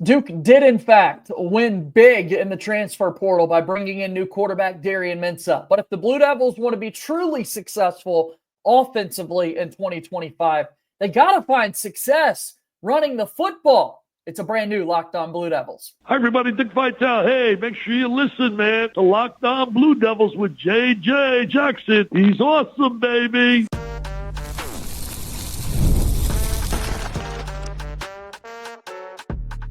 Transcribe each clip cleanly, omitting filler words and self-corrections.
Duke did, in fact, win big in the transfer portal by bringing in new quarterback Darian Mensah. But if the Blue Devils want to be truly successful offensively in 2025, they got to find success running the football. It's a brand new Locked On Blue Devils. Hi, everybody. Dick Vitale. Hey, make sure you listen, man, to Locked On Blue Devils with J.J. Jackson. He's awesome, baby.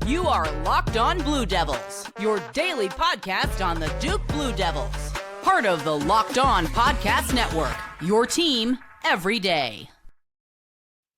You are Locked On Blue Devils, your daily podcast on the Duke Blue Devils. Part of the Locked On Podcast Network, your team every day.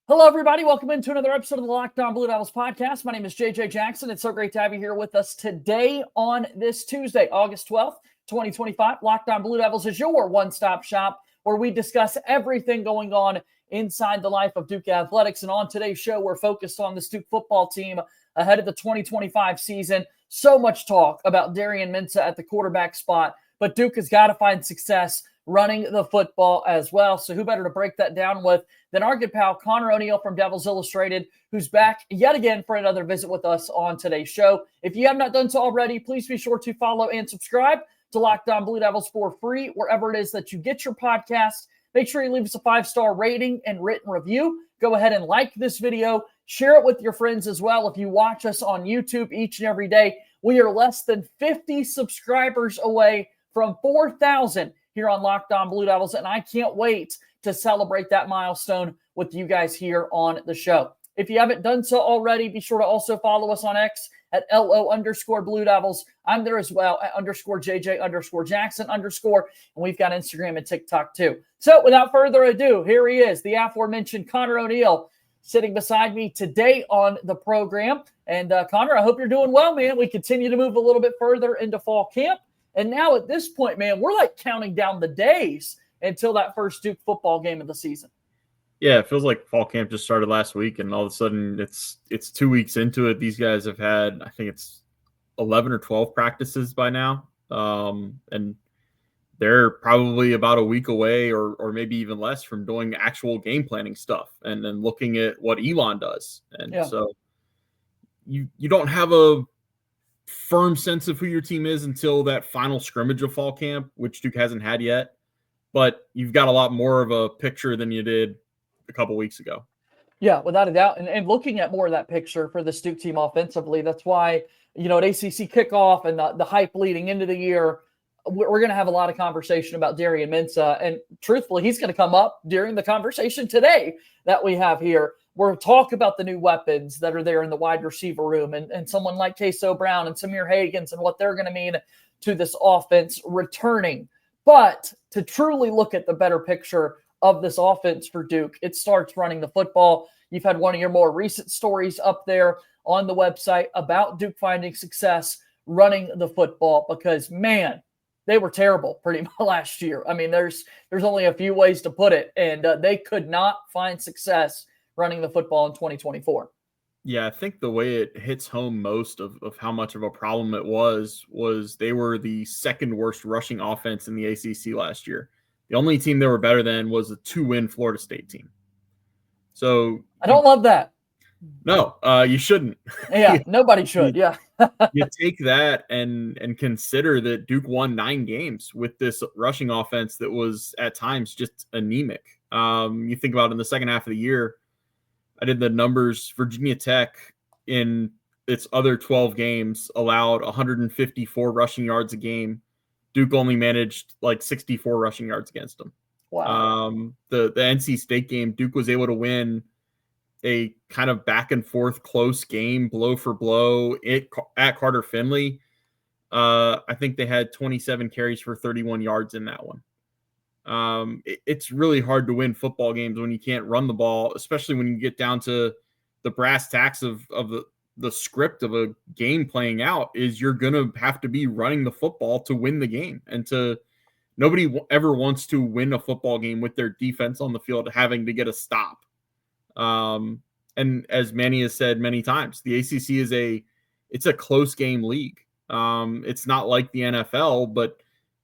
Hello, everybody. Welcome into another episode of the Locked On Blue Devils podcast. My name is JJ Jackson. It's so great to have you here with us today on this Tuesday, August 12th, 2025. Locked On Blue Devils is your one-stop shop where we discuss everything going on inside the life of Duke Athletics. And on today's show, we're focused on this Duke football team ahead of the 2025 season. So much talk about Darian Mensah at the quarterback spot, but Duke has got to find success running the football as well. So who better to break that down with than our good pal Conor ONeal from Devils Illustrated, who's back yet again for another visit with us on today's show. If you have not done so already, please be sure to follow and subscribe to Locked On Blue Devils for free, wherever it is that you get your podcast. Make sure you leave us a 5-star rating and written review. Go ahead and like this video. Share it with your friends as well. If you watch us on YouTube each and every day, we are less than 50 subscribers away from 4,000 here on Locked On Blue Devils, and I can't wait to celebrate that milestone with you guys here on the show. If you haven't done so already, be sure to also follow us on X at LO_Blue Devils. I'm there as well at _JJ_Jackson_. And we've got Instagram and TikTok too. So without further ado, here he is, the aforementioned Conor ONeal, sitting beside me today on the program. And Conor, I hope you're doing well, man. We continue to move a little bit further into fall camp. And now at this point, man, we're like counting down the days until that first Duke football game of the season. Yeah, it feels like fall camp just started last week, and all of a sudden it's 2 weeks into it. These guys have had, I think it's 11 or 12 practices by now, and they're probably about a week away or maybe even less from doing actual game planning stuff and then looking at what Elon does. And so you don't have a firm sense of who your team is until that final scrimmage of fall camp, which Duke hasn't had yet. But you've got a lot more of a picture than you did a couple weeks ago. Yeah, without a doubt. And looking at more of that picture for the Duke team offensively, that's why, at ACC kickoff and the hype leading into the year, we're going to have a lot of conversation about Darian Mensah. And truthfully, he's going to come up during the conversation today that we have here. We'll talk about the new weapons that are there in the wide receiver room and someone like Queso Brown and Samir Hagans and what they're going to mean to this offense returning. But to truly look at the better picture of this offense for Duke, it starts running the football. You've had one of your more recent stories up there on the website about Duke finding success running the football because, man, they were terrible pretty much last year. I mean, there's only a few ways to put it, and they could not find success running the football in 2024. Yeah, I think the way it hits home most of how much of a problem it was they were the second worst rushing offense in the ACC last year. The only team they were better than was a 2-win Florida State team. So I don't love that. No, you shouldn't. Yeah, nobody should. Yeah. You take that and consider that Duke won 9 games with this rushing offense that was at times just anemic. You think about in the second half of the year, I did the numbers. Virginia Tech in its other 12 games allowed 154 rushing yards a game. Duke only managed like 64 rushing yards against them. Wow. The NC State game, Duke was able to win a kind of back and forth close game, blow for blow at Carter Finley. I think they had 27 carries for 31 yards in that one. It's really hard to win football games when you can't run the ball, especially when you get down to the brass tacks of the script of a game playing out is you're going to have to be running the football to win the game. And nobody ever wants to win a football game with their defense on the field having to get a stop. And as Manny has said many times, the ACC it's a close game league. It's not like the NFL, but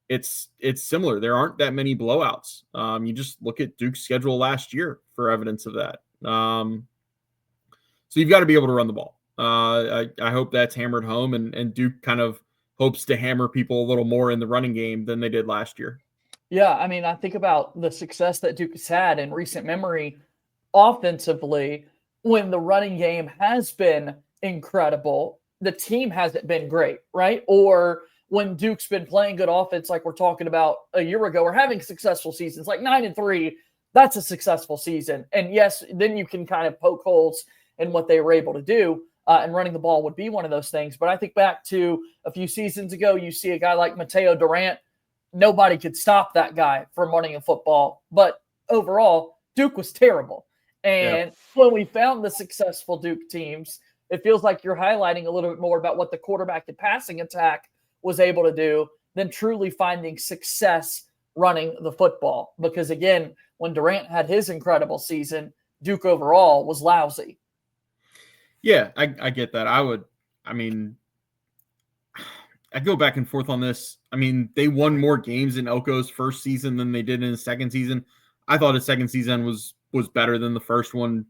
it's similar. There aren't that many blowouts. You just look at Duke's schedule last year for evidence of that. So you've got to be able to run the ball. I hope that's hammered home, and Duke kind of hopes to hammer people a little more in the running game than they did last year. Yeah, I mean, I think about the success that Duke has had in recent memory offensively when the running game has been incredible. The team hasn't been great, right? Or when Duke's been playing good offense, like we're talking about a year ago, or having successful seasons, like 9-3, that's a successful season. And yes, then you can kind of poke holes in what they were able to do. And running the ball would be one of those things. But I think back to a few seasons ago, you see a guy like Mateo Durant. Nobody could stop that guy from running a football. But overall, Duke was terrible. And when we found the successful Duke teams, it feels like you're highlighting a little bit more about what the quarterback and passing attack was able to do than truly finding success running the football. Because again, when Durant had his incredible season, Duke overall was lousy. Yeah, I get that. I go back and forth on this. I mean, they won more games in Elko's first season than they did in his second season. I thought his second season was better than the first one,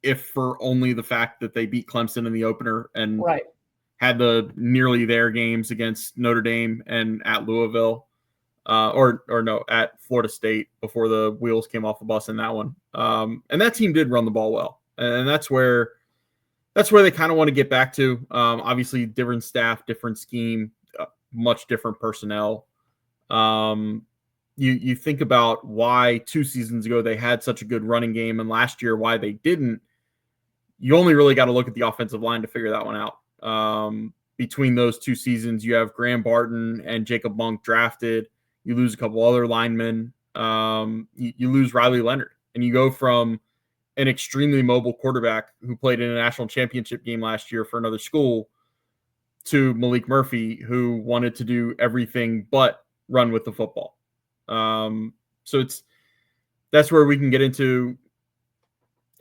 if for only the fact that they beat Clemson in the opener and had the nearly there games against Notre Dame and at Louisville, at Florida State before the wheels came off the bus in that one. And that team did run the ball well, and that's where they kind of want to get back to. Obviously, different staff, different scheme, much different personnel. You think about why 2 seasons ago they had such a good running game, and last year why they didn't. You only really got to look at the offensive line to figure that one out. Between those 2 seasons, you have Graham Barton and Jacob Monk drafted. You lose a couple other linemen. You lose Riley Leonard, and you go from an extremely mobile quarterback who played in a national championship game last year for another school to Malik Murphy, who wanted to do everything but run with the football. So that's where we can get into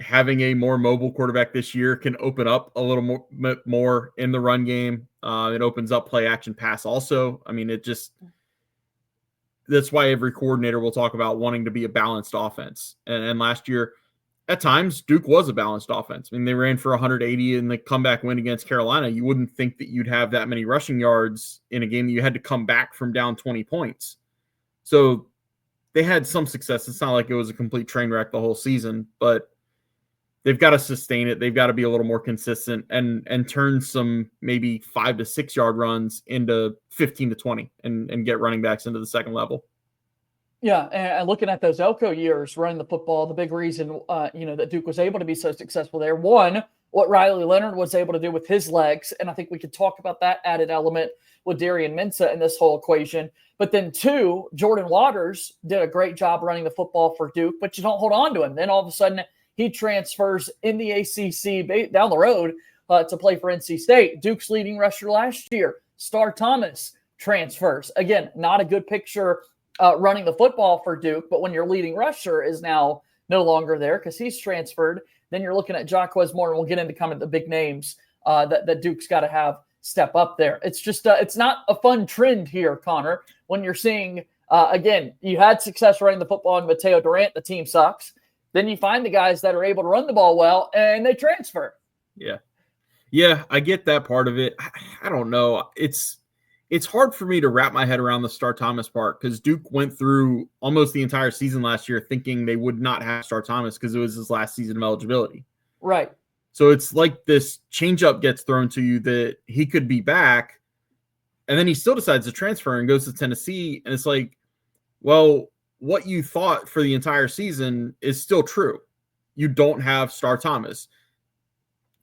having a more mobile quarterback this year can open up a little more in the run game. It opens up play action pass also. I mean, that's why every coordinator will talk about wanting to be a balanced offense. And last year, at times, Duke was a balanced offense. I mean, they ran for 180 in the comeback win against Carolina. You wouldn't think that you'd have that many rushing yards in a game that you had to come back from down 20 points. So they had some success. It's not like it was a complete train wreck the whole season, but they've got to sustain it. They've got to be a little more consistent and turn some maybe 5 to 6 yard runs into 15 to 20 and get running backs into the second level. Yeah, and looking at those Elko years running the football, the big reason that Duke was able to be so successful there, one, what Riley Leonard was able to do with his legs, and I think we could talk about that added element with Darian Mensah in this whole equation. But then two, Jordan Waters did a great job running the football for Duke, but you don't hold on to him. Then all of a sudden he transfers in the ACC down the road to play for NC State. Duke's leading rusher last year, Star Thomas, transfers. Again, not a good picture running the football for Duke, but when your leading rusher is now no longer there because he's transferred, then you're looking at Jaquez Moore, and we'll get into kind of the big names that Duke's got to have step up there. It's just it's not a fun trend here, Conor, when you're seeing, again, you had success running the football in Mateo Durant, the team sucks. Then you find the guys that are able to run the ball well, and they transfer. Yeah, I get that part of it. I don't know. It's hard for me to wrap my head around the Star Thomas part because Duke went through almost the entire season last year thinking they would not have Star Thomas because it was his last season of eligibility. Right. So it's like this changeup gets thrown to you that he could be back, and then he still decides to transfer and goes to Tennessee. And it's like, well, what you thought for the entire season is still true. You don't have Star Thomas.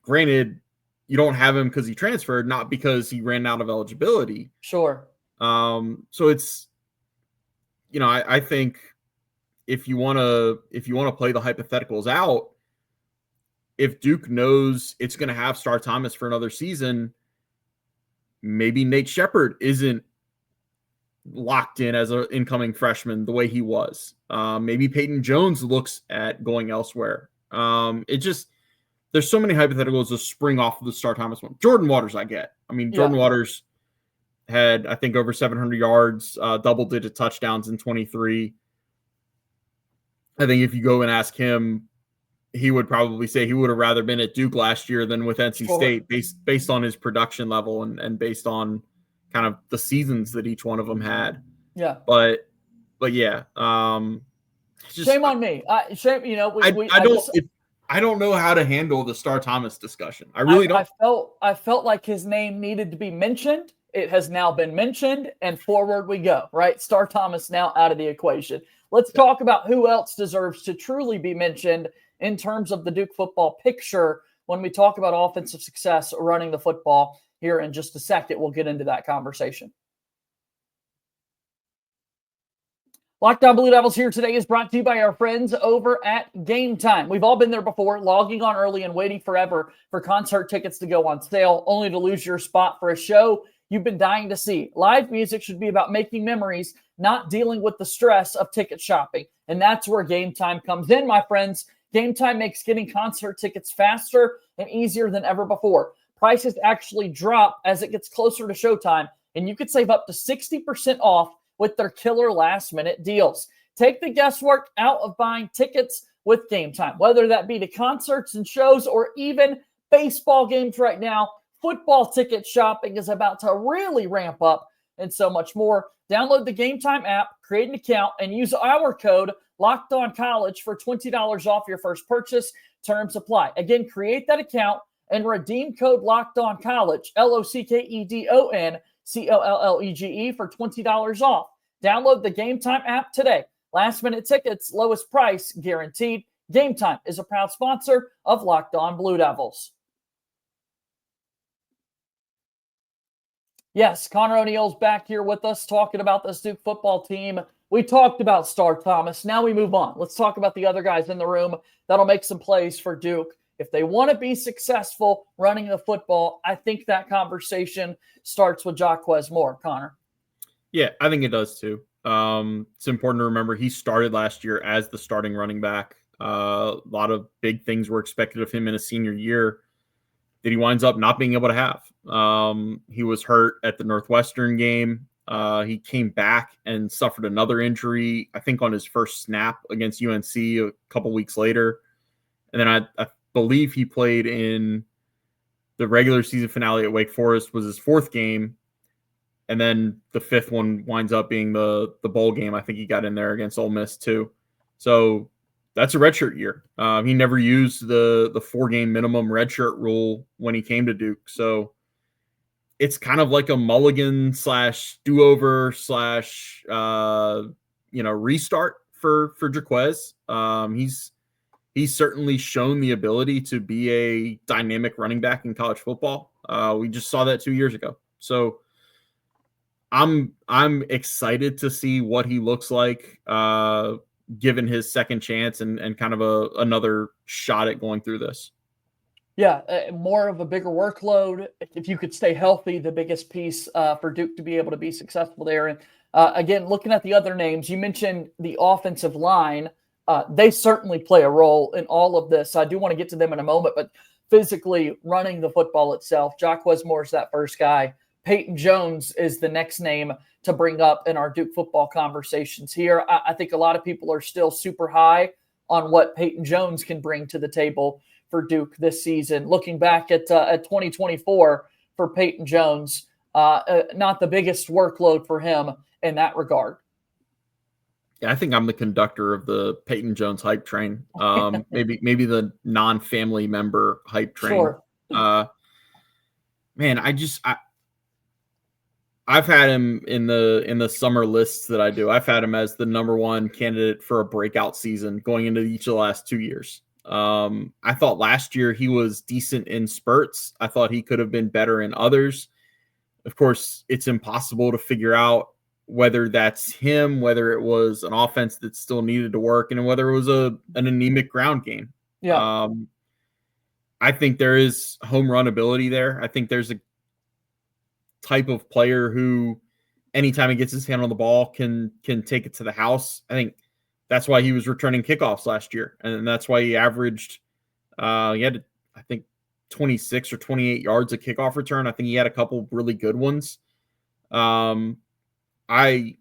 Granted, you don't have him because he transferred, not because he ran out of eligibility. Sure. So it's, I think if you want to play the hypotheticals out, if Duke knows it's going to have Star Thomas for another season, maybe Nate Sheppard isn't locked in as an incoming freshman the way he was. Maybe Peyton Jones looks at going elsewhere. There's so many hypotheticals to spring off of the Star Thomas one. Jordan Waters, I get. I mean, Jordan Waters had, I think, over 700 yards, double-digit touchdowns in 23. I think if you go and ask him he would probably say he would have rather been at Duke last year than with NC State based on his production level and based on kind of the seasons that each one of them had. Yeah. But yeah. Shame on me. Shame, you know, I don't know how to handle the Star Thomas discussion. I really don't. I felt like his name needed to be mentioned. It has now been mentioned, and forward we go, right? Star Thomas now out of the equation. Let's talk about who else deserves to truly be mentioned in terms of the Duke football picture when we talk about offensive success running the football here in just a second. We'll get into that conversation. Locked On Blue Devils here today is brought to you by our friends over at Game Time. We've all been there before, logging on early and waiting forever for concert tickets to go on sale, only to lose your spot for a show you've been dying to see. Live music should be about making memories, not dealing with the stress of ticket shopping. And that's where Game Time comes in, my friends. Game Time makes getting concert tickets faster and easier than ever before. Prices actually drop as it gets closer to showtime, and you could save up to 60% off with their killer last-minute deals. Take the guesswork out of buying tickets with Game Time, whether that be to concerts and shows or even baseball games right now. Football ticket shopping is about to really ramp up and so much more. Download the Game Time app, create an account, and use our code LOCKEDONCollege for $20 off your first purchase. Terms apply. Again, create that account and redeem code LOCKEDONCollege, LOCKEDONCOLLEGE for $20 off. Download the Game Time app today. Last minute tickets, lowest price guaranteed. Game Time is a proud sponsor of Locked On Blue Devils. Yes, Conor ONeal's back here with us talking about this Duke football team. We talked about Star Thomas. Now we move on. Let's talk about the other guys in the room that'll make some plays for Duke. If they want to be successful running the football, I think that conversation starts with Jaquez Moore, Conor. Yeah, I think it does too. It's important to remember he started last year as the starting running back. A lot of big things were expected of him in a senior year that he winds up not being able to have. He was hurt at the Northwestern game. He came back and suffered another injury, I think on his first snap against UNC a couple weeks later. And then I believe he played in the regular season finale at Wake Forest, was his fourth game. And then the fifth one winds up being the bowl game. I think he got in there against Ole Miss too. So that's a redshirt year. He never used the 4-game minimum redshirt rule when he came to Duke. So it's kind of like a mulligan / do-over / restart for Jaquez. He's certainly shown the ability to be a dynamic running back in college football. We just saw that 2 years ago. So I'm excited to see what he looks like given his second chance and kind of another shot at going through this. Yeah, more of a bigger workload. If you could stay healthy, the biggest piece for Duke to be able to be successful there. And again, looking at the other names, you mentioned the offensive line. They certainly play a role in all of this. I do want to get to them in a moment, but physically running the football itself, Jaquez Moore is that first guy. Peyton Jones is the next name to bring up in our Duke football conversations here. I think a lot of people are still super high on what Peyton Jones can bring to the table for Duke this season. Looking back at 2024 for Peyton Jones, not the biggest workload for him in that regard. Yeah, I think I'm the conductor of the Peyton Jones hype train. Maybe the non-family member hype train. Sure. Man, I've had him in the summer lists that I do. I've had him as the number one candidate for a breakout season going into each of the last 2 years. I thought last year he was decent in spurts. I thought he could have been better in others. Of course, it's impossible to figure out whether that's him, whether it was an offense that still needed to work, and whether it was an anemic ground game. Yeah. I think there is home run ability there. I think there's a type of player who anytime he gets his hand on the ball can take it to the house. I think that's why he was returning kickoffs last year. And that's why he averaged, he had, I think, 26 or 28 yards a kickoff return. I think he had a couple really good ones. I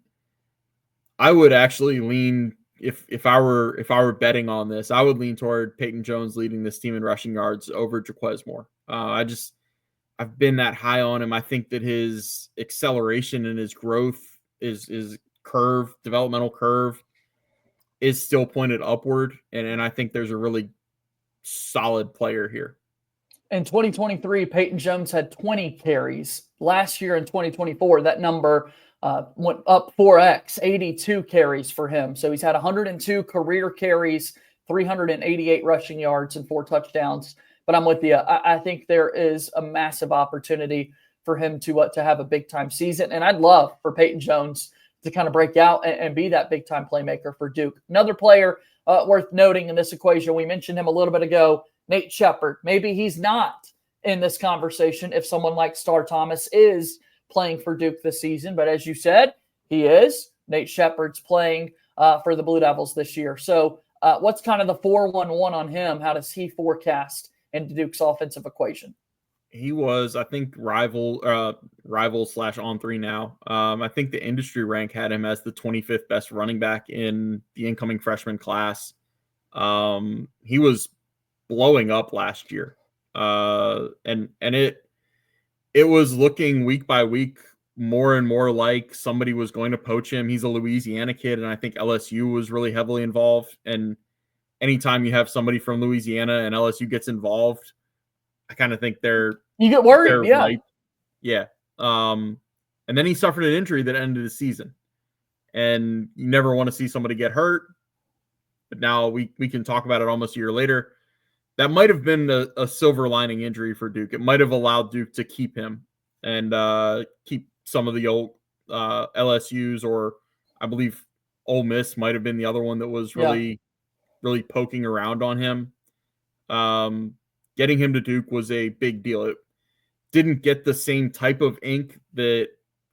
would actually lean if I were betting on this, I would lean toward Peyton Jones leading this team in rushing yards over Jaquez Moore. I've been that high on him. I think that his acceleration and his growth is developmental curve is still pointed upward. And I think there's a really solid player here. In 2023, Peyton Jones had 20 carries. Last year in 2024, that number went up 4x, 82 carries for him. So he's had 102 career carries, 388 rushing yards, and 4 touchdowns. But I'm with you. I think there is a massive opportunity for him to have a big-time season. And I'd love for Peyton Jones to kind of break out and be that big-time playmaker for Duke. Another player worth noting in this equation, we mentioned him a little bit ago, Nate Sheppard. Maybe he's not in this conversation if someone like Star Thomas is playing for Duke this season. But as you said, he is. Nate Sheppard's playing for the Blue Devils this year. So what's kind of the 4-1-1 on him? How does he forecast into Duke's offensive equation? He was, I think, rival / on 3 now. I think the industry rank had him as the 25th best running back in the incoming freshman class. He was blowing up last year. And it was looking week by week more and more like somebody was going to poach him. He's a Louisiana kid, and I think LSU was really heavily involved. And anytime you have somebody from Louisiana and LSU gets involved, I kind of think you get worried. Yeah. Right. Yeah. And then he suffered an injury that ended the season, and you never want to see somebody get hurt. But now we can talk about it almost a year later. That might have been a silver lining injury for Duke. It might have allowed Duke to keep him and keep some of the old LSUs, or I believe Ole Miss might have been the other one that was really poking around on him. Getting him to Duke was a big deal. It didn't get the same type of ink that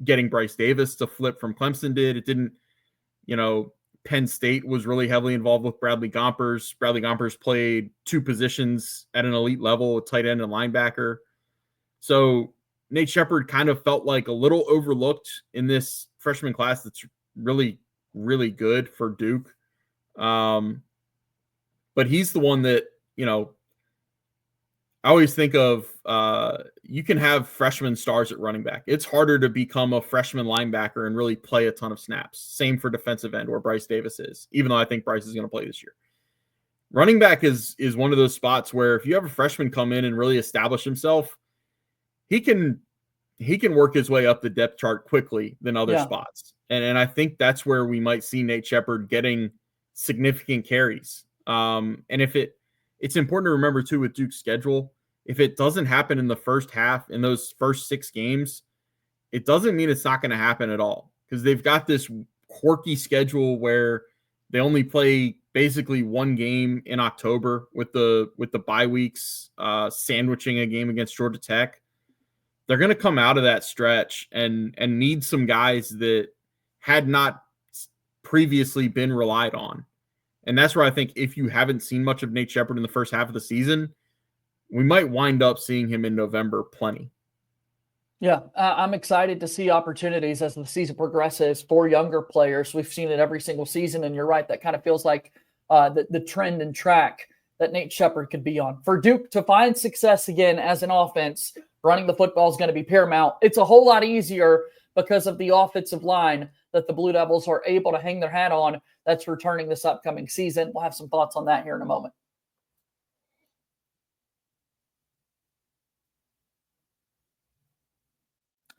getting Bryce Davis to flip from Clemson did. It didn't, Penn State was really heavily involved with Bradley Gompers. Bradley Gompers played 2 positions at an elite level, a tight end and linebacker. So Nate Sheppard kind of felt like a little overlooked in this freshman class that's really, really good for Duke. But he's the one that, I always think of, you can have freshman stars at running back. It's harder to become a freshman linebacker and really play a ton of snaps. Same for defensive end, where Bryce Davis is, even though I think Bryce is going to play this year. Running back is one of those spots where if you have a freshman come in and really establish himself, he can work his way up the depth chart quickly than other spots. And I think that's where we might see Nate Sheppard getting significant carries. And it's important to remember too with Duke's schedule, if it doesn't happen in the first half, in those first 6 games, it doesn't mean it's not going to happen at all, because they've got this quirky schedule where they only play basically 1 game in October with the bye weeks, sandwiching a game against Georgia Tech. They're going to come out of that stretch and need some guys that had not previously been relied on. And that's where I think if you haven't seen much of Nate Sheppard in the first half of the season, we might wind up seeing him in November plenty. Yeah, I'm excited to see opportunities as the season progresses for younger players. We've seen it every single season, and you're right, that kind of feels like the trend and track that Nate Sheppard could be on. For Duke to find success again as an offense, running the football is going to be paramount. It's a whole lot easier because of the offensive line that the Blue Devils are able to hang their hat on that's returning this upcoming season. We'll have some thoughts on that here in a moment.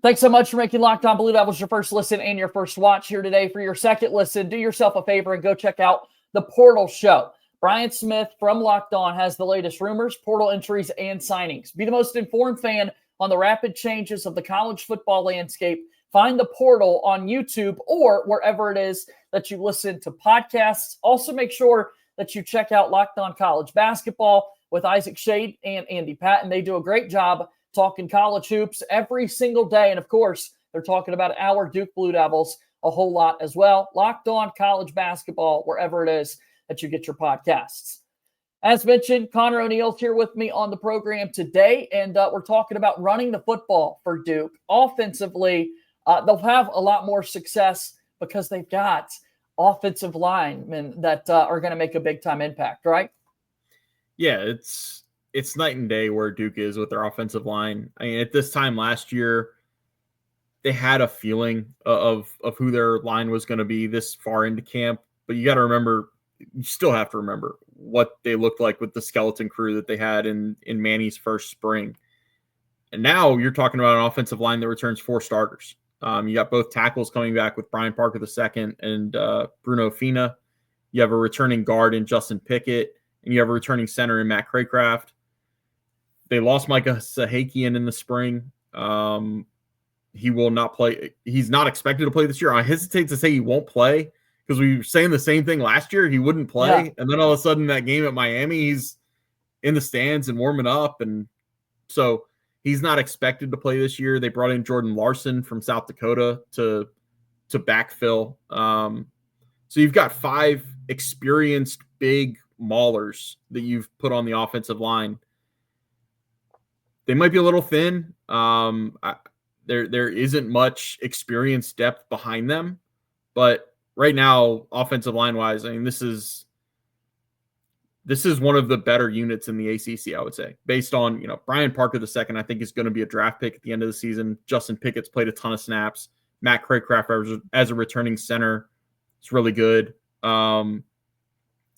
Thanks so much for making Locked On Blue Devils your first listen and your first watch here today. For your second listen, do yourself a favor and go check out the Portal Show. Brian Smith from Locked On has the latest rumors, portal entries, and signings. Be the most informed fan on the rapid changes of the college football landscape. Find the Portal on YouTube or wherever it is that you listen to podcasts. Also, make sure that you check out Locked On College Basketball with Isaac Shade and Andy Patton. They do a great job talking college hoops every single day. And of course, they're talking about our Duke Blue Devils a whole lot as well. Locked On College Basketball, wherever it is that you get your podcasts. As mentioned, Conor ONeal's here with me on the program today, and we're talking about running the football for Duke. Offensively, they'll have a lot more success because they've got offensive linemen that are going to make a big time impact, right? Yeah, it's night and day where Duke is with their offensive line. I mean, at this time last year, they had a feeling of who their line was going to be this far into camp, but you still have to remember what they looked like with the skeleton crew that they had in Manny's first spring. And now you're talking about an offensive line that returns 4 starters. You got both tackles coming back with Brian Parker II and Bruno Fina. You have a returning guard in Justin Pickett, and you have a returning center in Matt Craycraft. They lost Micah Sahakian in the spring. He will not play. He's not expected to play this year. I hesitate to say he won't play because we were saying the same thing last year. He wouldn't play. Yeah. And then all of a sudden that game at Miami, he's in the stands and warming up. And so he's not expected to play this year. They brought in Jordan Larson from South Dakota to backfill. So you've got 5 experienced big maulers that you've put on the offensive line. They might be a little thin. There isn't much experience depth behind them, but right now, offensive line wise, I mean, this is one of the better units in the ACC, I would say, based on, Brian Parker II, I think is going to be a draft pick at the end of the season. Justin Pickett's played a ton of snaps. Matt Craycraft as a returning center, it's really good. And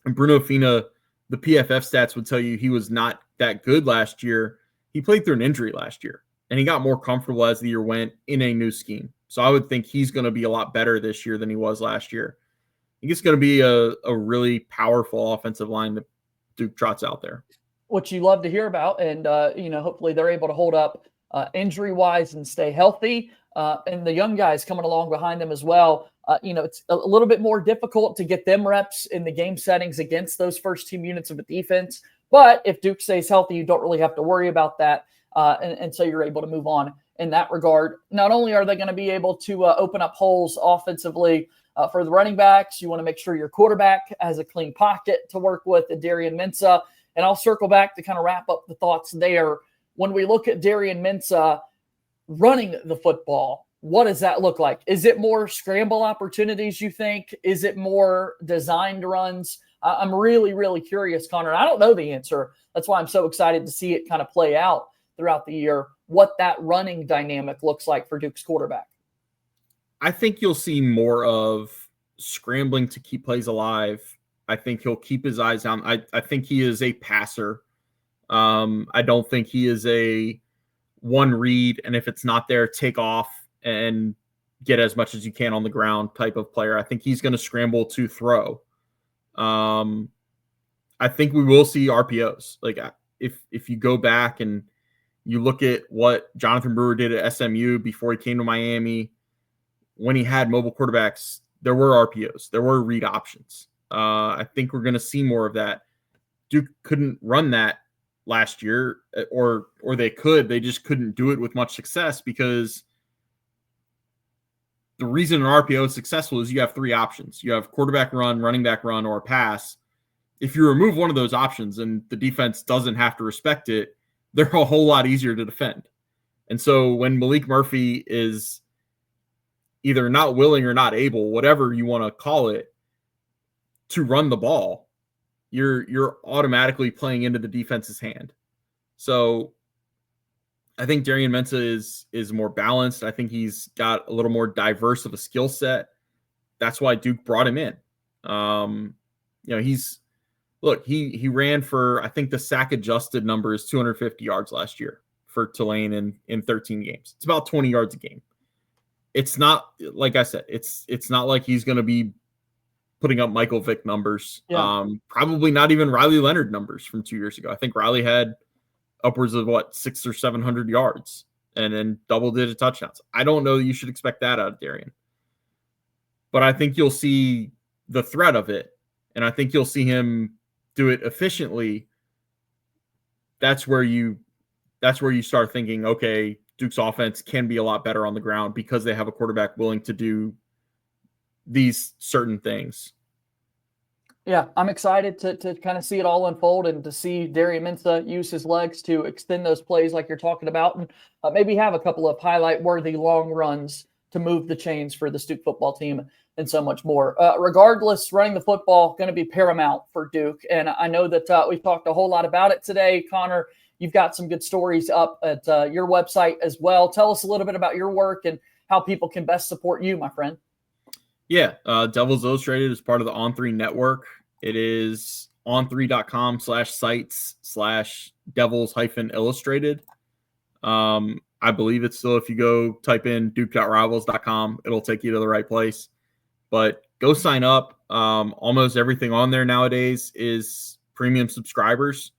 Bruno Fina, the PFF stats would tell you he was not that good last year. He played through an injury last year, and he got more comfortable as the year went in a new scheme. So I would think he's going to be a lot better this year than he was last year. I think it's going to be a really powerful offensive line that Duke trots out there. What you love to hear about, and hopefully they're able to hold up injury-wise and stay healthy. And the young guys coming along behind them as well. It's a little bit more difficult to get them reps in the game settings against those first-team units of the defense. But if Duke stays healthy, you don't really have to worry about that. And so you're able to move on in that regard. Not only are they going to be able to open up holes offensively for the running backs, you want to make sure your quarterback has a clean pocket to work with, Darian Mensah. And I'll circle back to kind of wrap up the thoughts there. When we look at Darian Mensah running the football, what does that look like? Is it more scramble opportunities, you think? Is it more designed runs? I'm really, really curious, Conor. I don't know the answer. That's why I'm so excited to see it kind of play out throughout the year, what that running dynamic looks like for Duke's quarterback. I think you'll see more of scrambling to keep plays alive. I think he'll keep his eyes down. I think he is a passer. I don't think he is a one read, and if it's not there, take off and get as much as you can on the ground type of player. I think he's going to scramble to throw. I think we will see RPOs. Like if you go back and you look at what Jonathan Brewer did at SMU before he came to Miami, when he had mobile quarterbacks, there were RPOs, there were read options. I think we're going to see more of that. Duke couldn't run that last year, or they just couldn't do it with much success, because the reason an RPO is successful is you have 3 options. You have quarterback run, running back run, or pass. If you remove one of those options and the defense doesn't have to respect it, they're a whole lot easier to defend. And so when Malik Murphy is either not willing or not able, whatever you want to call it, to run the ball, you're automatically playing into the defense's hand. So I think Darian Mensah is more balanced. I think he's got a little more diverse of a skill set. That's why Duke brought him in. He ran for, I think the sack adjusted number is 250 yards last year for Tulane in 13 games. It's about 20 yards a game. It's not, like I said, it's not like he's going to be putting up Michael Vick numbers. Yeah. Probably not even Riley Leonard numbers from 2 years ago. I think Riley had upwards of 600 or 700 yards and then double-digit touchdowns. I don't know that you should expect that out of Darian. But I think you'll see the threat of it, and I think you'll see him do it efficiently. That's where you start thinking, okay, Duke's offense can be a lot better on the ground because they have a quarterback willing to do these certain things. Yeah, I'm excited to kind of see it all unfold and to see Darian Mensah use his legs to extend those plays like you're talking about, and maybe have a couple of highlight-worthy long runs to move the chains for the Duke football team and so much more. Regardless, running the football going to be paramount for Duke. And I know that we've talked a whole lot about it today. Conor, you've got some good stories up at your website as well. Tell us a little bit about your work and how people can best support you, my friend. Yeah, Devils Illustrated is part of the On3 network. It is on3.com/sites/devils-illustrated. I believe it's still, if you go type in duke.rivals.com, it'll take you to the right place. But go sign up. Almost everything on there nowadays is premium subscribers.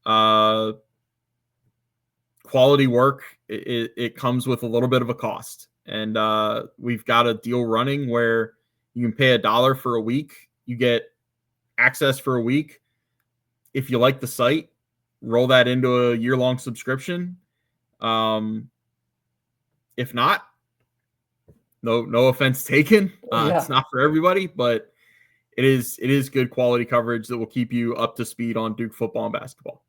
Quality work, it comes with a little bit of a cost. And we've got a deal running where you can pay $1 for a week. You get access for a week. If you like the site, roll that into a year-long subscription. If not, no offense taken. It's not for everybody, but it is good quality coverage that will keep you up to speed on Duke football and basketball.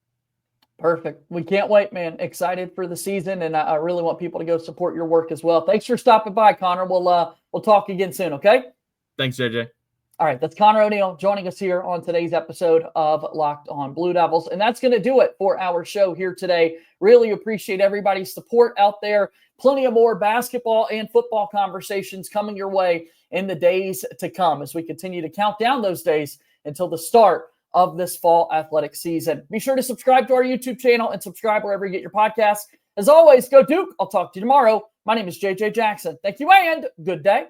Perfect. We can't wait, man. Excited for the season, and I really want people to go support your work as well. Thanks for stopping by, Conor. We'll talk again soon, okay? Thanks, JJ. All right, that's Conor ONeal joining us here on today's episode of Locked On Blue Devils. And that's going to do it for our show here today. Really appreciate everybody's support out there. Plenty of more basketball and football conversations coming your way in the days to come as we continue to count down those days until the start of this fall athletic season. Be sure to subscribe to our YouTube channel and subscribe wherever you get your podcasts. As always, go Duke. I'll talk to you tomorrow. My name is JJ Jackson. Thank you and good day.